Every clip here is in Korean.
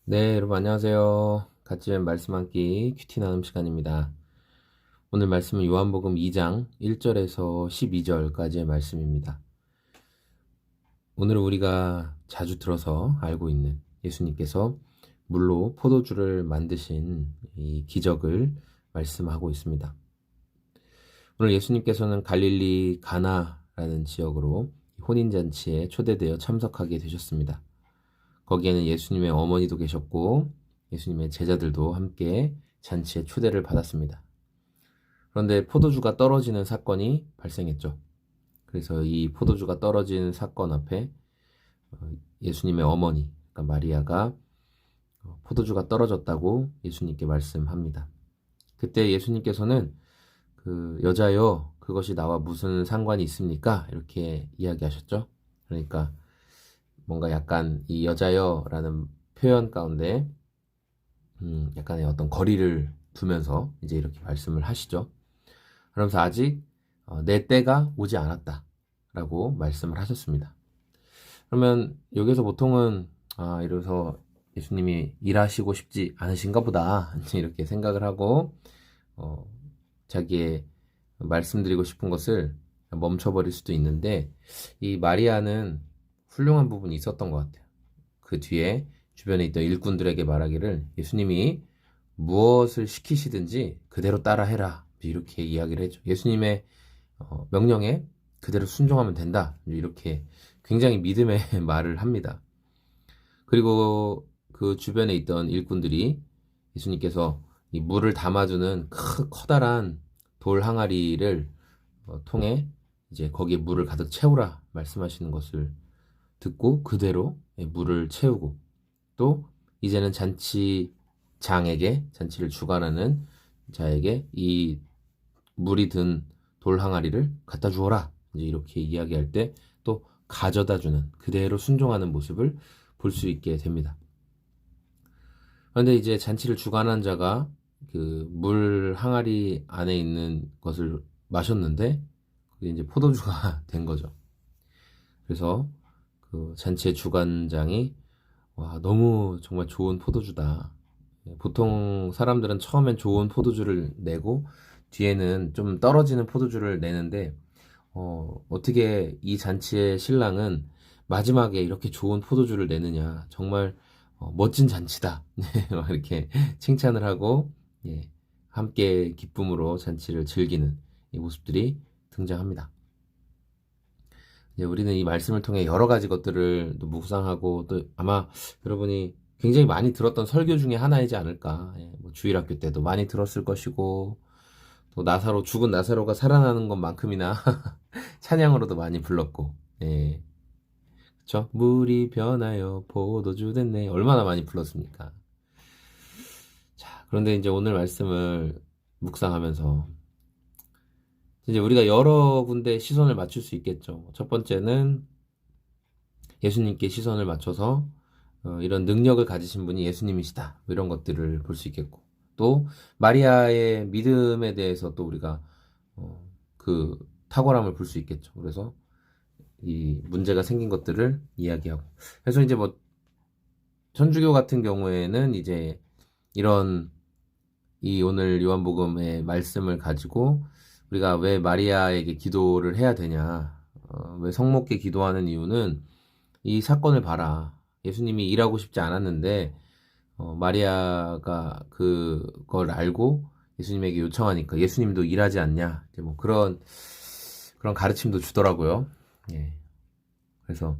네, 여러분 안녕하세요. 같이 말씀 한 끼 큐티 나눔 시간입니다. 오늘 말씀은 요한복음 2장 1절에서 12절까지의 말씀입니다. 오늘은 우리가 자주 들어서 알고 있는 예수님께서 물로 포도주를 만드신 이 기적을 말씀하고 있습니다. 오늘 예수님께서는 갈릴리 가나라는 지역으로 혼인잔치에 초대되어 참석하게 되셨습니다. 거기에는 예수님의 어머니도 계셨고 예수님의 제자들도 함께 잔치에 초대를 받았습니다. 그런데 포도주가 떨어지는 사건이 발생했죠. 그래서 이 포도주가 떨어진 사건 앞에 예수님의 어머니, 그러니까 마리아가 포도주가 떨어졌다고 예수님께 말씀합니다. 그때 예수님께서는 여자여, 그것이 나와 무슨 상관이 있습니까? 이렇게 이야기하셨죠. 그러니까 뭔가 약간 이 여자여라는 표현 가운데 약간의 어떤 거리를 두면서 이제 이렇게 말씀을 하시죠. 그러면서 아직 내 때가 오지 않았다라고 말씀을 하셨습니다. 그러면 여기서 보통은 이래서 예수님이 일하시고 싶지 않으신가 보다 이렇게 생각을 하고 자기의 말씀드리고 싶은 것을 멈춰버릴 수도 있는데, 이 마리아는 훌륭한 부분이 있었던 것 같아요. 그 뒤에 주변에 있던 일꾼들에게 말하기를 예수님이 무엇을 시키시든지 그대로 따라해라, 이렇게 이야기를 했죠. 예수님의 명령에 그대로 순종하면 된다, 이렇게 굉장히 믿음의 말을 합니다. 그리고 그 주변에 있던 일꾼들이 예수님께서 이 물을 담아주는 커다란 돌 항아리를 통해 이제 거기에 물을 가득 채우라 말씀하시는 것을 듣고 그대로 물을 채우고, 또 이제는 잔치장에게, 잔치를 주관하는 자에게 이 물이 든 돌 항아리를 갖다 주어라, 이제 이렇게 이야기할 때 또 가져다 주는, 그대로 순종하는 모습을 볼 수 있게 됩니다. 그런데 이제 잔치를 주관한 자가 그 물 항아리 안에 있는 것을 마셨는데 그게 이제 포도주가 된 거죠. 그래서 그 잔치의 주관장이 와, 너무 정말 좋은 포도주다. 보통 사람들은 처음엔 좋은 포도주를 내고 뒤에는 좀 떨어지는 포도주를 내는데 어떻게 이 잔치의 신랑은 마지막에 이렇게 좋은 포도주를 내느냐, 정말 멋진 잔치다. 이렇게 칭찬을 하고, 예, 함께 기쁨으로 잔치를 즐기는 이 모습들이 등장합니다. 이제 우리는 이 말씀을 통해 여러 가지 것들을 또 묵상하고, 또 아마 여러분이 굉장히 많이 들었던 설교 중에 하나이지 않을까. 예, 뭐 주일학교 때도 많이 들었을 것이고, 또 죽은 나사로가 살아나는 것만큼이나 찬양으로도 많이 불렀고, 예, 그쵸? 물이 변하여 포도주 됐네. 얼마나 많이 불렀습니까? 자, 그런데 이제 오늘 말씀을 묵상하면서 이제 우리가 여러 군데 시선을 맞출 수 있겠죠. 첫 번째는 예수님께 시선을 맞춰서 이런 능력을 가지신 분이 예수님이시다, 뭐 이런 것들을 볼 수 있겠고, 또 마리아의 믿음에 대해서 또 우리가 그 탁월함을 볼 수 있겠죠. 그래서 이 문제가 생긴 것들을 이야기하고, 그래서 이제 뭐 천주교 같은 경우에는 이제 이런 이 오늘 요한복음의 말씀을 가지고 우리가 왜 마리아에게 기도를 해야 되냐, 왜 성모께 기도하는 이유는 이 사건을 봐라. 예수님이 일하고 싶지 않았는데 마리아가 그걸 알고 예수님에게 요청하니까 예수님도 일하지 않냐, 이제 뭐 그런 가르침도 주더라고요. 예. 그래서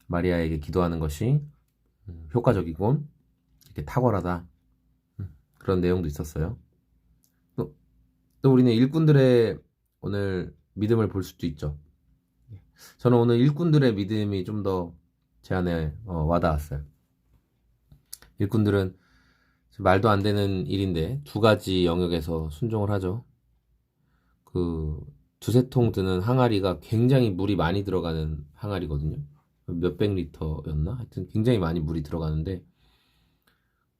마리아에게 기도하는 것이 효과적이고 이렇게 탁월하다, 그런 내용도 있었어요. 또, 또 우리는 일꾼들의 오늘 믿음을 볼 수도 있죠. 저는 오늘 일꾼들의 믿음이 좀 더 제 안에 와닿았어요. 일꾼들은 말도 안 되는 일인데 두 가지 영역에서 순종을 하죠. 그 두세 통 드는 항아리가 굉장히 물이 많이 들어가는 항아리거든요. 몇백 리터였나? 하여튼 굉장히 많이 물이 들어가는데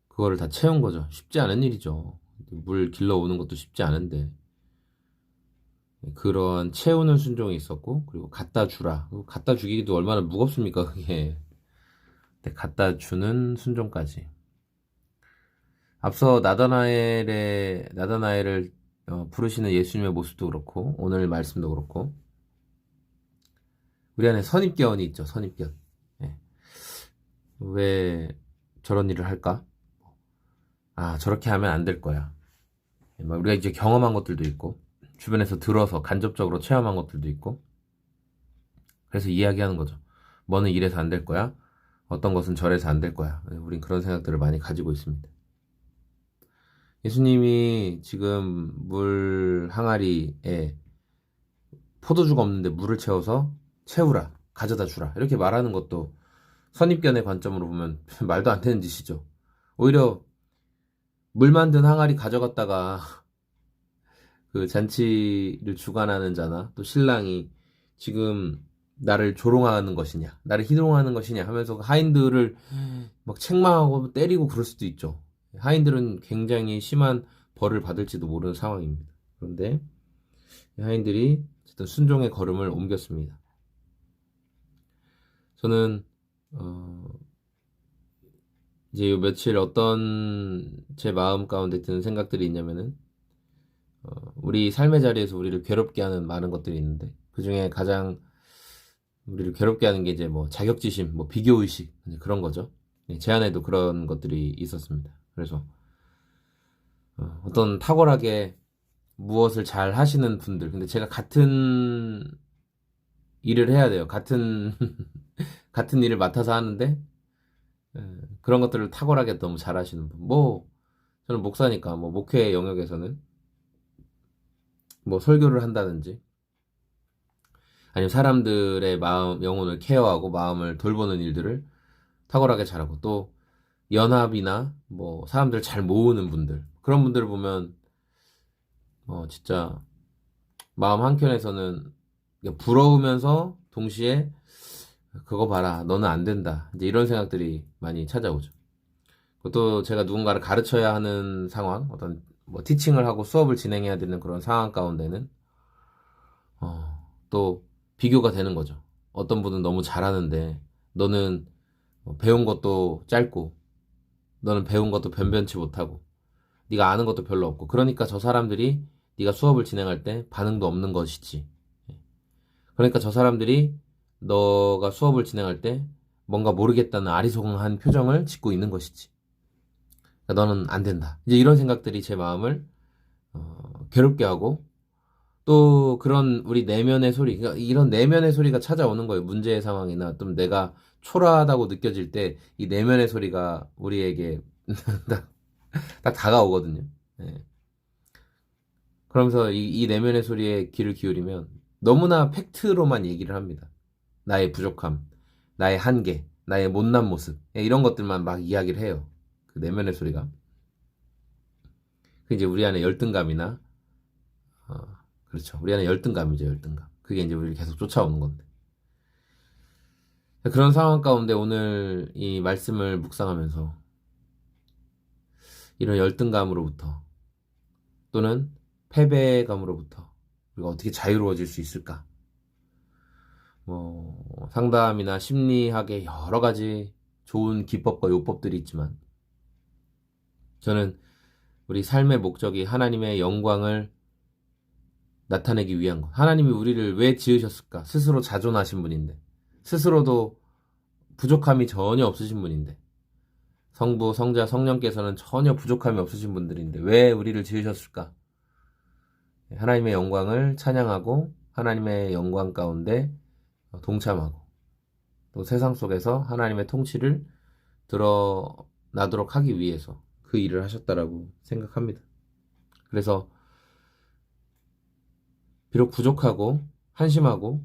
그거를 다 채운 거죠. 쉽지 않은 일이죠. 물 길러 오는 것도 쉽지 않은데 그런 채우는 순종이 있었고, 그리고 갖다 주라. 갖다 주기도 얼마나 무겁습니까, 그게. 근데 갖다 주는 순종까지. 앞서 나다나엘을 부르시는 예수님의 모습도 그렇고 오늘 말씀도 그렇고 우리 안에 선입견이 있죠. 선입견. 예. 왜 저런 일을 할까? 아, 저렇게 하면 안 될 거야. 예, 우리가 이제 경험한 것들도 있고 주변에서 들어서 간접적으로 체험한 것들도 있고 그래서 이야기하는 거죠. 뭐는 이래서 안 될 거야. 어떤 것은 저래서 안 될 거야. 예, 우린 그런 생각들을 많이 가지고 있습니다. 예수님이 지금 물 항아리에 포도주가 없는데 물을 채워서 채우라, 가져다 주라 이렇게 말하는 것도 선입견의 관점으로 보면 말도 안 되는 짓이죠. 오히려 물 만든 항아리 가져갔다가 그 잔치를 주관하는 자나 또 신랑이 지금 나를 조롱하는 것이냐, 나를 희롱하는 것이냐 하면서 그 하인들을 막 책망하고 때리고 그럴 수도 있죠. 하인들은 굉장히 심한 벌을 받을지도 모르는 상황입니다. 그런데 하인들이 어쨌든 순종의 걸음을 옮겼습니다. 저는 이제 요 며칠 어떤 제 마음 가운데 드는 생각들이 있냐면은 우리 삶의 자리에서 우리를 괴롭게 하는 많은 것들이 있는데 그 중에 가장 우리를 괴롭게 하는 게 이제 뭐 자격지심, 뭐 비교의식 그런 거죠. 제 안에도 그런 것들이 있었습니다. 그래서 어떤 탁월하게 무엇을 잘 하시는 분들, 근데 제가 같은 일을 해야 돼요. 같은 같은 일을 맡아서 하는데 그런 것들을 탁월하게 너무 잘 하시는 분. 뭐 저는 목사니까 뭐 목회 영역에서는 뭐 설교를 한다든지 아니면 사람들의 마음, 영혼을 케어하고 마음을 돌보는 일들을 탁월하게 잘하고 또 연합이나 뭐 사람들 잘 모으는 분들 그런 분들을 보면 진짜 마음 한켠에서는 부러우면서 동시에 그거 봐라 너는 안 된다 이제 이런 생각들이 많이 찾아오죠. 또 제가 누군가를 가르쳐야 하는 상황 어떤 뭐 티칭을 하고 수업을 진행해야 되는 그런 상황 가운데는 또 비교가 되는 거죠. 어떤 분은 너무 잘하는데 너는 배운 것도 짧고 너는 배운 것도 변변치 못하고 네가 아는 것도 별로 없고 그러니까 저 사람들이 네가 수업을 진행할 때 반응도 없는 것이지. 그러니까 저 사람들이 너가 수업을 진행할 때 뭔가 모르겠다는 아리송한 표정을 짓고 있는 것이지. 그러니까 너는 안 된다. 이제 이런 생각들이 제 마음을 괴롭게 하고 또 그런 우리 내면의 소리, 그러니까 이런 내면의 소리가 찾아오는 거예요. 문제의 상황이나 좀 내가 초라하다고 느껴질 때 이 내면의 소리가 우리에게 딱 다가오거든요. 예. 그러면서 이 내면의 소리에 귀를 기울이면 너무나 팩트로만 얘기를 합니다. 나의 부족함, 나의 한계, 나의 못난 모습 이런 것들만 막 이야기를 해요. 그 내면의 소리가. 그 이제 우리 안에 열등감이나 어, 그렇죠. 우리 안에 열등감이죠, 열등감. 그게 이제 우리를 계속 쫓아오는 건데. 그런 상황 가운데 오늘 이 말씀을 묵상하면서 이런 열등감으로부터 또는 패배감으로부터 우리가 어떻게 자유로워질 수 있을까? 뭐 상담이나 심리학의 여러 가지 좋은 기법과 요법들이 있지만 저는 우리 삶의 목적이 하나님의 영광을 나타내기 위한 것. 하나님이 우리를 왜 지으셨을까? 스스로 자존하신 분인데 스스로도 부족함이 전혀 없으신 분인데 성부, 성자, 성령께서는 전혀 부족함이 없으신 분들인데 왜 우리를 지으셨을까? 하나님의 영광을 찬양하고 하나님의 영광 가운데 동참하고 또 세상 속에서 하나님의 통치를 드러나도록 하기 위해서 그 일을 하셨다라고 생각합니다. 그래서 비록 부족하고 한심하고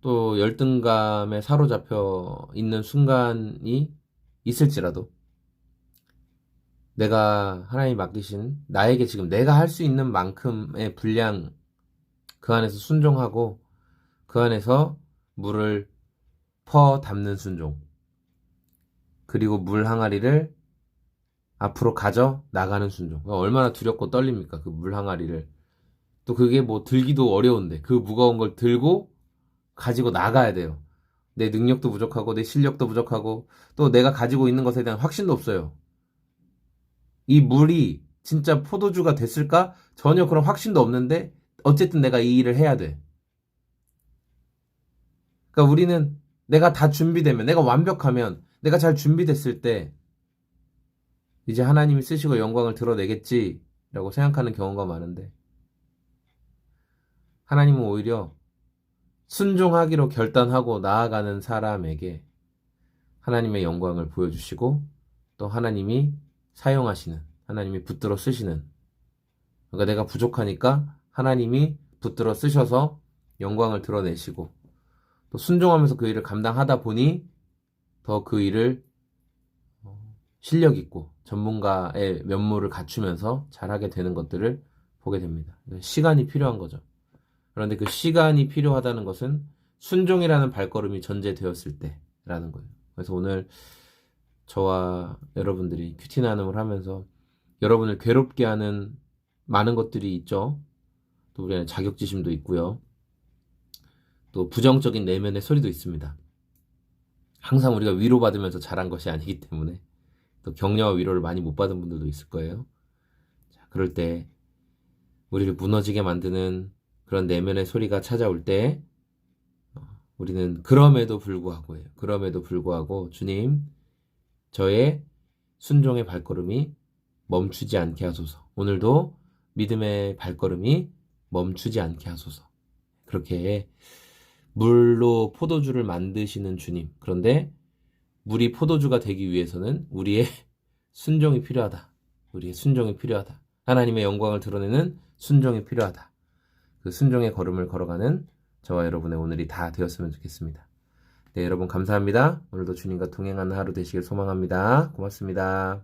또 열등감에 사로잡혀 있는 순간이 있을지라도 내가 하나님 맡기신 나에게 지금 내가 할 수 있는 만큼의 분량 그 안에서 순종하고 그 안에서 물을 퍼 담는 순종 그리고 물 항아리를 앞으로 가져 나가는 순종 얼마나 두렵고 떨립니까 그 물 항아리를 또 그게 뭐 들기도 어려운데 그 무거운 걸 들고 가지고 나가야 돼요. 내 능력도 부족하고 내 실력도 부족하고 또 내가 가지고 있는 것에 대한 확신도 없어요. 이 물이 진짜 포도주가 됐을까? 전혀 그런 확신도 없는데 어쨌든 내가 이 일을 해야 돼. 그러니까 우리는 내가 다 준비되면, 내가 완벽하면, 내가 잘 준비됐을 때 이제 하나님이 쓰시고 영광을 드러내겠지라고 생각하는 경우가 많은데, 하나님은 오히려 순종하기로 결단하고 나아가는 사람에게 하나님의 영광을 보여주시고, 또 하나님이 사용하시는, 하나님이 붙들어 쓰시는, 그러니까 내가 부족하니까 하나님이 붙들어 쓰셔서 영광을 드러내시고, 또 순종하면서 그 일을 감당하다 보니 더 그 일을 실력 있고 전문가의 면모를 갖추면서 잘하게 되는 것들을 보게 됩니다. 시간이 필요한 거죠. 그런데 그 시간이 필요하다는 것은 순종이라는 발걸음이 전제되었을 때라는 거예요. 그래서 오늘 저와 여러분들이 큐티 나눔을 하면서 여러분을 괴롭게 하는 많은 것들이 있죠. 또 우리는 자격지심도 있고요. 또 부정적인 내면의 소리도 있습니다. 항상 우리가 위로받으면서 자란 것이 아니기 때문에 또 격려와 위로를 많이 못 받은 분들도 있을 거예요. 자, 그럴 때 우리를 무너지게 만드는 그런 내면의 소리가 찾아올 때 우리는 그럼에도 불구하고 주님, 저의 순종의 발걸음이 멈추지 않게 하소서. 오늘도 믿음의 발걸음이 멈추지 않게 하소서. 그렇게 물로 포도주를 만드시는 주님. 그런데 물이 포도주가 되기 위해서는 우리의 순종이 필요하다. 우리의 순종이 필요하다. 하나님의 영광을 드러내는 순종이 필요하다. 그 순종의 걸음을 걸어가는 저와 여러분의 오늘이 다 되었으면 좋겠습니다. 네, 여러분 감사합니다. 오늘도 주님과 동행하는 하루 되시길 소망합니다. 고맙습니다.